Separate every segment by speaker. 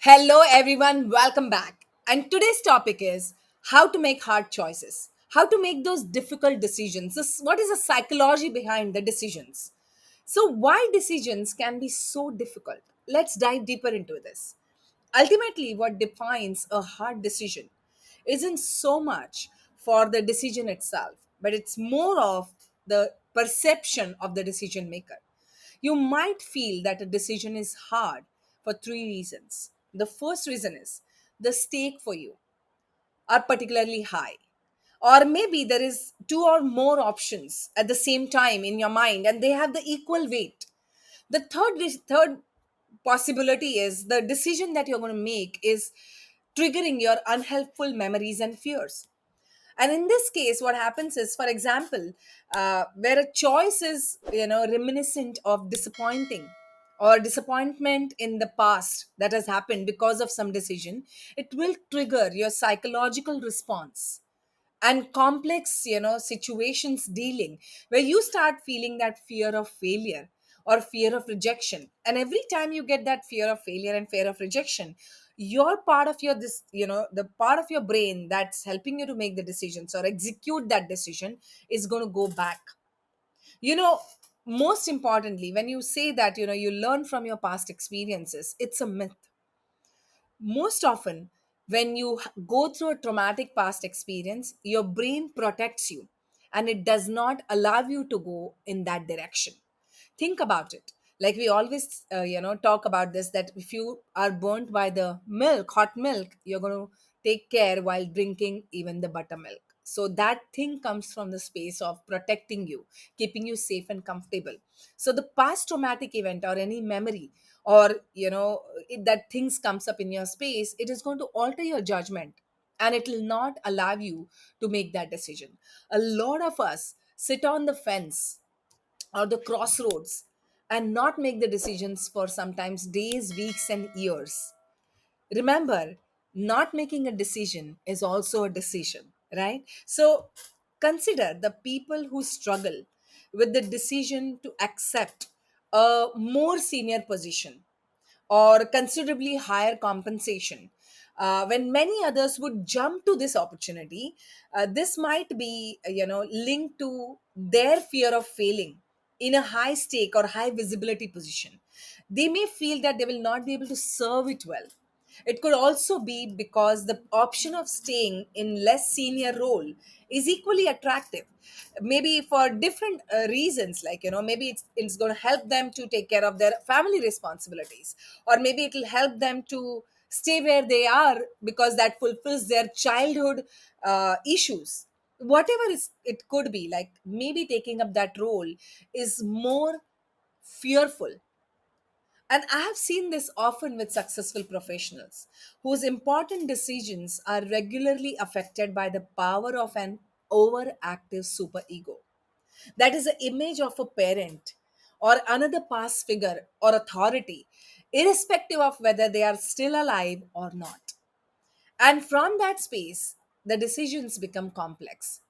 Speaker 1: Hello, everyone. Welcome back. And today's topic is how to make hard choices, how to make those difficult decisions. What is the psychology behind the decisions? So, why decisions can be so difficult? Let's dive deeper into this. Ultimately, what defines a hard decision isn't so much for the decision itself, but it's more of the perception of the decision maker. You might feel that a decision is hard for three reasons. The first reason is the stake for you are particularly high. Or maybe there is two or more options at the same time in your mind and they have the equal weight. The third possibility is the decision that you're going to make is triggering your unhelpful memories and fears. And in this case what happens is, for example, where a choice is reminiscent of disappointing or disappointment in the past that has happened because of some decision, it will trigger your psychological response and complex situations dealing, where you start feeling that fear of failure or fear of rejection. And every time you get that fear of failure and fear of rejection, your part of your this the part of your brain that's helping you to make the decisions or execute that decision is going to go back. you know Most importantly, when you say that you learn from your past experiences, it's a myth. Most often, when you go through a traumatic past experience, your brain protects you and it does not allow you to go in that direction. Think about it. Like we always talk about this, that if you are burnt by the milk, hot milk, you're going to take care while drinking even the buttermilk. So that thing comes from the space of protecting you, keeping you safe and comfortable. So the past traumatic event or any memory, or that things comes up in your space, it is going to alter your judgment and it will not allow you to make that decision. A lot of us sit on the fence or the crossroads and not make the decisions for sometimes days, weeks, and years. Remember, not making a decision is also a decision, right? So consider the people who struggle with the decision to accept a more senior position or considerably higher compensation. When many others would jump to this opportunity, this might be linked to their fear of failing in a high stake or high visibility position. They may feel that they will not be able to serve it well. It could also be because the option of staying in less senior role is equally attractive, maybe for different reasons. Like maybe it's going to help them to take care of their family responsibilities, or maybe it will help them to stay where they are because that fulfills their childhood issues. Whatever it could be, like maybe taking up that role is more fearful. And I have seen this often with successful professionals whose important decisions are regularly affected by the power of an overactive superego. That is the image of a parent or another past figure or authority, irrespective of whether they are still alive or not. And from that space, the decisions become complex.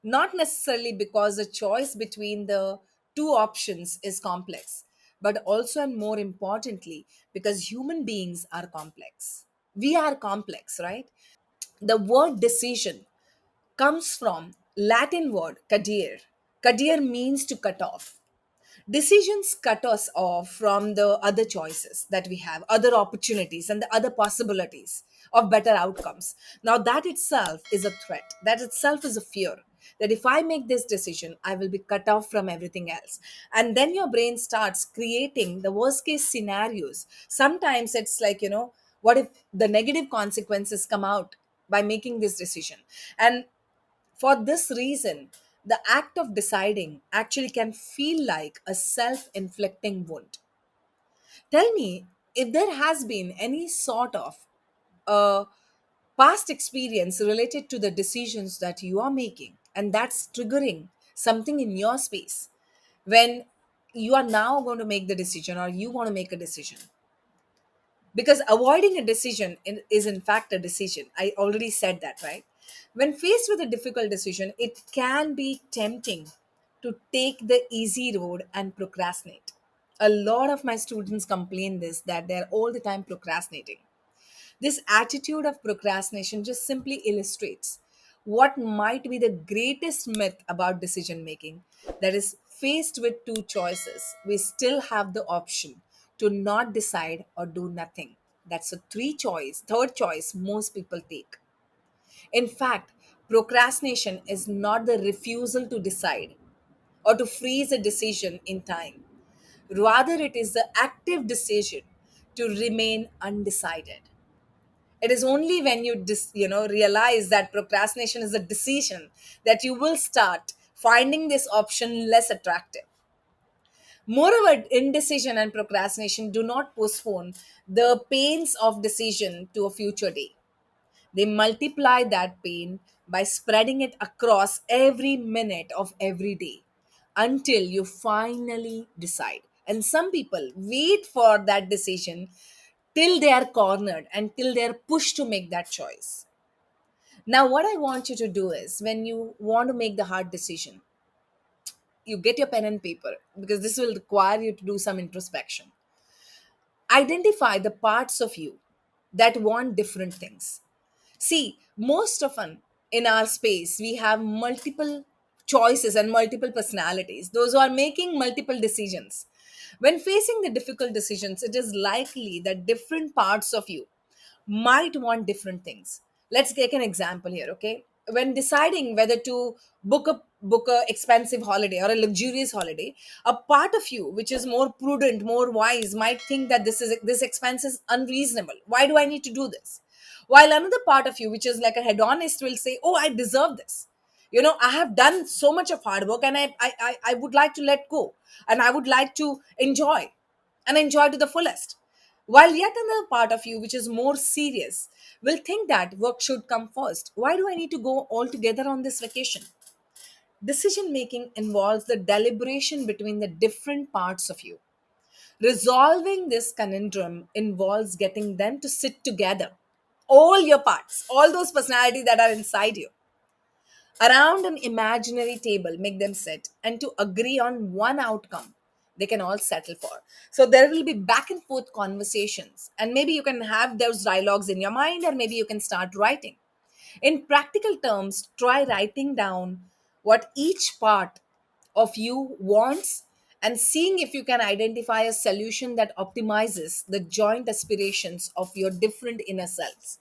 Speaker 1: Not necessarily because the choice between the two options is complex, but also and more importantly, because human beings are complex. We are complex, right? The word decision comes from Latin word cadir. Cadir means to cut off. Decisions cut us off from the other choices that we have, other opportunities, and the other possibilities of better outcomes. Now, that itself is a threat. That itself is a fear. That if I make this decision, I will be cut off from everything else. And then your brain starts creating the worst case scenarios. Sometimes it's like, what if the negative consequences come out by making this decision? And for this reason, the act of deciding actually can feel like a self inflicting wound. Tell me if there has been any sort of uh, past experience related to the decisions that you are making, and that's triggering something in your space when you are now going to make the decision or you want to make a decision. Because avoiding a decision is in fact a decision. I already said that, right? When faced with a difficult decision, it can be tempting to take the easy road and procrastinate. A lot of my students complain this, that they're all the time procrastinating. This attitude of procrastination just simply illustrates what might be the greatest myth about decision making, that is, faced with two choices, we still have the option to not decide or do nothing. That's a third choice most people take. In fact, procrastination is not the refusal to decide or to freeze a decision in time. Rather, it is the active decision to remain undecided. It is only when you realize that procrastination is a decision that you will start finding this option less attractive. Moreover, indecision and procrastination do not postpone the pains of decision to a future day. They multiply that pain by spreading it across every minute of every day until you finally decide. And some people wait for that decision till they are cornered and till they are pushed to make that choice. Now, what I want you to do is when you want to make the hard decision, you get your pen and paper because this will require you to do some introspection. Identify the parts of you that want different things. See, most often in our space, we have multiple choices and multiple personalities, those who are making multiple decisions. When facing the difficult decisions, it is likely that different parts of you might want different things. Let's take an example here, okay? When deciding whether to book a expensive holiday or a luxurious holiday, a part of you which is more prudent, more wise, might think that this expense is unreasonable. Why do I need to do this? While another part of you, which is like a hedonist, will say, "Oh, I deserve this. I have done so much of hard work, and I would like to let go, and I would like to enjoy to the fullest." While yet another part of you, which is more serious, will think that work should come first. Why do I need to go all together on this vacation? Decision making involves the deliberation between the different parts of you. Resolving this conundrum involves getting them to sit together. All your parts, all those personalities that are inside you, around an imaginary table, make them sit and to agree on one outcome they can all settle for. So there will be back and forth conversations, and maybe you can have those dialogues in your mind, or maybe you can start writing. In practical terms, try writing down what each part of you wants and seeing if you can identify a solution that optimizes the joint aspirations of your different inner selves.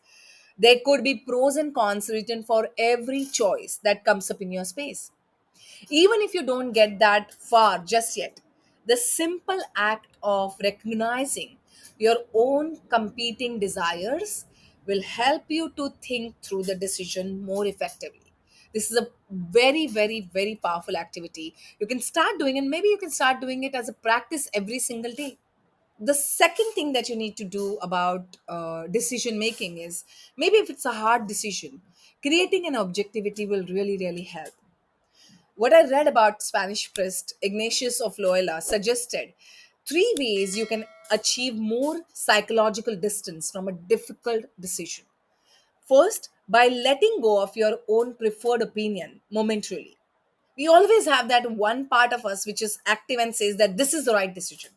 Speaker 1: There could be pros and cons written for every choice that comes up in your space. Even if you don't get that far just yet, the simple act of recognizing your own competing desires will help you to think through the decision more effectively. This is a very, very, very powerful activity. You can start doing, and maybe you can start doing it as a practice every single day. The second thing that you need to do about decision making is, maybe if it's a hard decision, creating an objectivity will really, really help. What I read about Spanish priest Ignatius of Loyola suggested three ways you can achieve more psychological distance from a difficult decision. First, by letting go of your own preferred opinion momentarily. We always have that one part of us which is active and says that this is the right decision.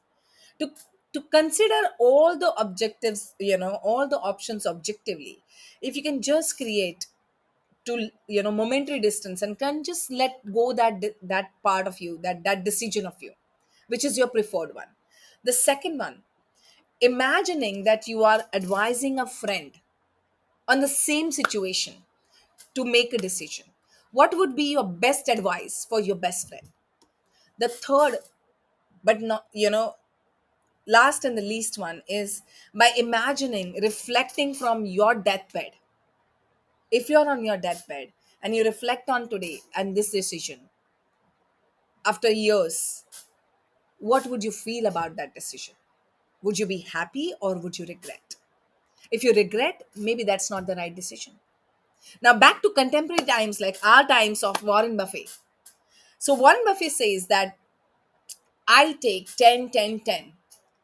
Speaker 1: To, to consider all the objectives, all the options objectively, if you can just create to momentary distance and can just let go that part of you, that decision of you which is your preferred one. The second one, imagining that you are advising a friend on the same situation to make a decision. What would be your best advice for your best friend? The third, but not last and the least one, is by imagining reflecting from your deathbed. If you're on your deathbed and you reflect on today and this decision after years, what would you feel about that decision? Would you be happy or would you regret? If you regret, maybe that's not the right decision. Now, back to contemporary times, like our times of Warren Buffett. So, Warren Buffett says that I take 10, 10, 10.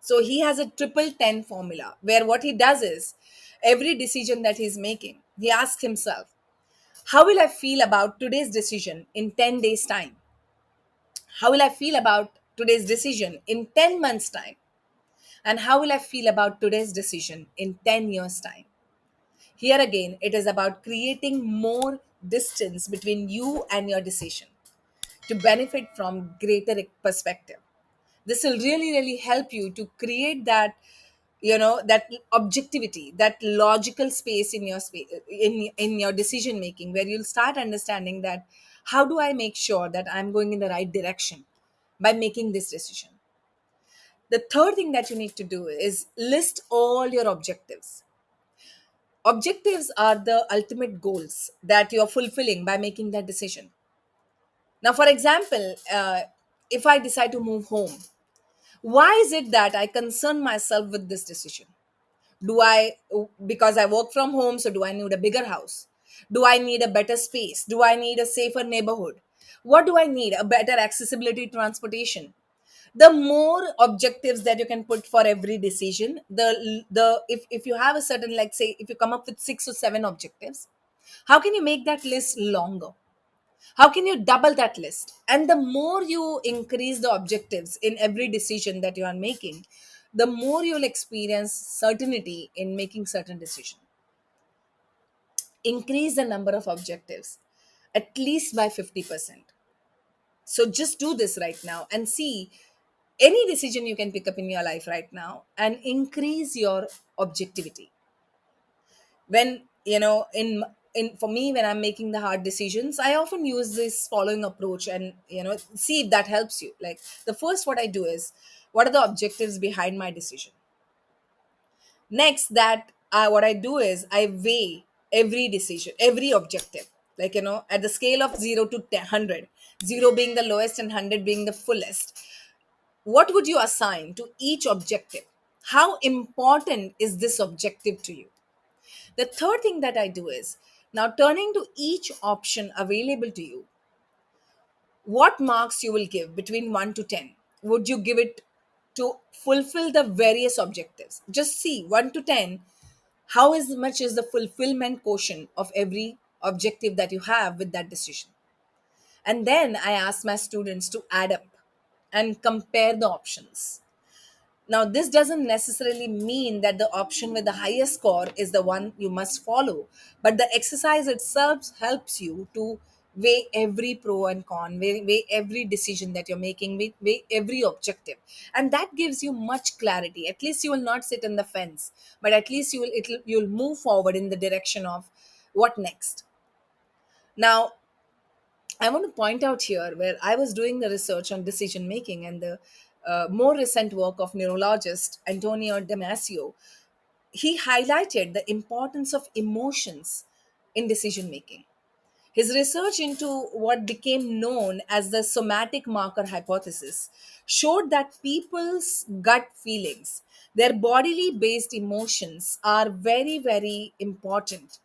Speaker 1: So, he has a triple 10 formula where what he does is every decision that he's making, he asks himself, how will I feel about today's decision in 10 days' time? How will I feel about today's decision in 10 months' time? And how will I feel about today's decision in 10 years' time? Here again, it is about creating more distance between you and your decision to benefit from greater perspective. This will really, really help you to create that, that objectivity, that logical space in your space, in your decision making, where you'll start understanding that how do I make sure that I'm going in the right direction by making this decision. The third thing that you need to do is list all your objectives. Objectives are the ultimate goals that you're fulfilling by making that decision. Now, for example, if I decide to move home, why is it that I concern myself with this decision? Do I, because I work from home, so do I need a bigger house? Do I need a better space? Do I need a safer neighborhood? What do I need? A better accessibility transportation? The more objectives that you can put for every decision, the if you have a certain, like say, if you come up with 6 or 7 objectives, how can you make that list longer? How can you double that list? And the more you increase the objectives in every decision that you are making, the more you'll experience certainty in making certain decision. Increase the number of objectives at least by 50%. So just do this right now and see any decision you can pick up in your life right now and increase your objectivity. When in for me, when I'm making the hard decisions, I often use this following approach, and see if that helps you. Like, the first, what I do is, what are the objectives behind my decision? Next, that what I do is I weigh every decision, every objective, like, at the scale of 0 to 10, 100, 0 being the lowest and 100 being the fullest. What would you assign to each objective? How important is this objective to you? The third thing that I do is, now turning to each option available to you, what marks you will give between 1 to 10? Would you give it to fulfill the various objectives? Just see 1 to 10, how is much is the fulfillment quotient of every objective that you have with that decision. And then I ask my students to add up and compare the options. Now, this doesn't necessarily mean that the option with the highest score is the one you must follow, but the exercise itself helps you to weigh every pro and con, weigh every decision that you're making, weigh every objective, and that gives you much clarity. At least you will not sit on the fence, but at least you'll move forward in the direction of what next. Now, I want to point out here where I was doing the research on decision making, and the more recent work of neurologist Antonio Damasio. He highlighted the importance of emotions in decision making. His research into what became known as the somatic marker hypothesis showed that people's gut feelings, their bodily based emotions, are very, very important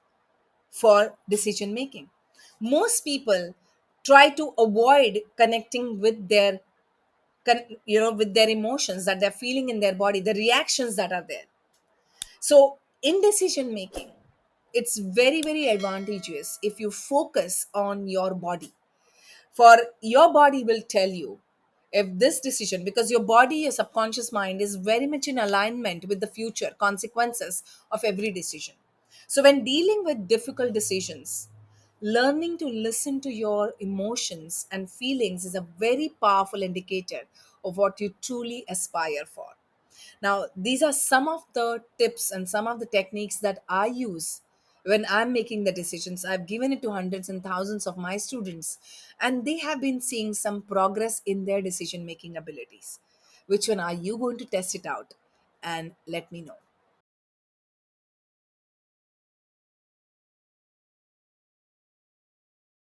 Speaker 1: for decision making. Most people try to avoid connecting with their with their emotions that they're feeling in their body, the reactions that are there. So in decision making, it's very, very advantageous if you focus on your body. For your body will tell you if this decision, because your body, your subconscious mind, is very much in alignment with the future consequences of every decision. So when dealing with difficult decisions, learning to listen to your emotions and feelings is a very powerful indicator of what you truly aspire for. Now, these are some of the tips and some of the techniques that I use when I'm making the decisions. I've given it to hundreds and thousands of my students, and they have been seeing some progress in their decision making abilities. Which one are you going to test it out and let me know?